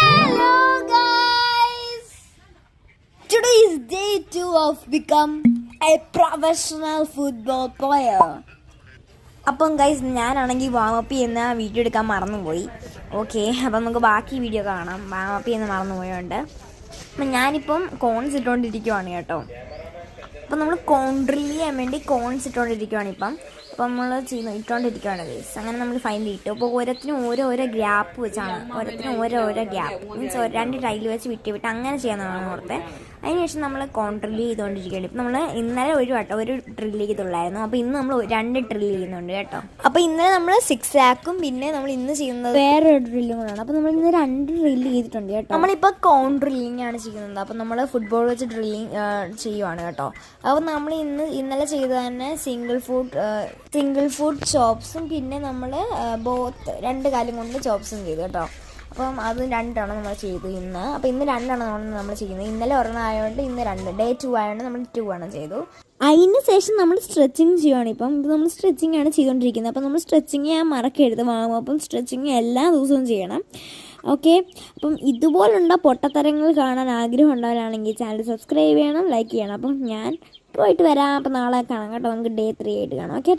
Hello guys! Today is day 2 of become a professional football player. അപ്പം guys ഞാനാണെങ്കിൽ warm up ചെയ്യുന്ന video എടുക്കാൻ മറന്നുപോയി. ഓക്കെ, അപ്പം നമുക്ക് ബാക്കി വീഡിയോ കാണാം. വാമപ്പ് ചെയ്യുന്ന മറന്നുപോയുണ്ട്. അപ്പം ഞാനിപ്പം കോൺസ് ഇട്ടുകൊണ്ടിരിക്കുവാണ് കേട്ടോ. അപ്പം നമ്മൾ ഡ്രിൽ ചെയ്യാൻ വേണ്ടി കോൺസ് ഇട്ടുകൊണ്ടിരിക്കുവാണ് ഇപ്പം. അപ്പോൾ നമ്മൾ ഇട്ടുകൊണ്ടിരിക്കുകയാണ് ഗൈസ്. അങ്ങനെ നമ്മൾ ഫൈനൽ ഇട്ടു. അപ്പോൾ ഓരോത്തിനും ഓരോരോ ഗ്യാപ്പ് വെച്ചാണ്, ഓരോത്തിനും ഓരോരോ ഗ്യാപ്പ് മീൻസ് 2 ടൈൽ വെച്ച് വിട്ട് അങ്ങനെ ചെയ്യാമെന്നാണ് ഓർത്തെ. അതിനുശേഷം നമ്മൾ ഡ്രിൽ ചെയ്തുകൊണ്ടിരിക്കുകയാണ്. ഇപ്പം നമ്മൾ ഇന്നലെ ഒരു ഡ്രിൽ ചെയ്തുള്ളായിരുന്നു. അപ്പോൾ ഇന്ന് നമ്മൾ 2 ഡ്രിൽ ചെയ്യുന്നുണ്ട് കേട്ടോ. അപ്പോൾ ഇന്നലെ നമ്മൾ 6 ആക്കും, പിന്നെ നമ്മൾ ഇന്ന് ചെയ്യുന്നത് വേറൊരു ഡ്രില്ലും കൂടെയാണ്. അപ്പോൾ നമ്മൾ ഇന്ന് 2 ഡ്രില്ല് ചെയ്തിട്ടുണ്ട് കേട്ടോ. നമ്മളിപ്പോൾ ഡ്രില്ലിംഗ് ആണ് ചെയ്യുന്നത്. അപ്പോൾ നമ്മൾ ഫുട്ബോൾ വെച്ച് ഡ്രില്ലിങ് ചെയ്യുവാണ് കേട്ടോ. അപ്പോൾ നമ്മൾ ഇന്നലെ ചെയ്ത് തന്നെ സിംഗിൾ ഫുട്ട് ചോപ്സും പിന്നെ നമ്മൾ 2 കാലും കൊണ്ട് ചോപ്സും ചെയ്തു കേട്ടോ. അപ്പം അത് 2 നമ്മൾ ചെയ്തു ഇന്ന്. അപ്പോൾ ഇന്ന് 2 നമ്മൾ ചെയ്യുന്നത്. ഇന്നലെ ഒരെണ്ണം ആയതുകൊണ്ട് ഇന്ന് 2, ഡേ 2 ആയതുകൊണ്ട് നമ്മൾ 2 ചെയ്തു. അതിന് ശേഷം നമ്മൾ സ്ട്രെച്ചിങ് ചെയ്യുവാണ്. ഇപ്പം നമ്മൾ സ്ട്രെച്ചിങ് ആണ് ചെയ്തുകൊണ്ടിരിക്കുന്നത്. അപ്പം നമ്മൾ സ്ട്രെച്ചിങ് ചെയ്യാൻ മറക്കരുത്. അപ്പം സ്ട്രെച്ചിങ് എല്ലാ ദിവസവും ചെയ്യണം. ഓക്കെ, അപ്പം ഇതുപോലുള്ള പൊട്ടത്തരങ്ങൾ കാണാൻ ആഗ്രഹം ഉണ്ടാവുകയാണെങ്കിൽ ചാനൽ സബ്സ്ക്രൈബ് ചെയ്യണം, ലൈക്ക് ചെയ്യണം. അപ്പം ഞാൻ പോയിട്ട് വരാം. അപ്പം നാളെ കാണാം കേട്ടോ. നമുക്ക് ഡേ 3 ആയിട്ട് കാണാം. ഓക്കെ.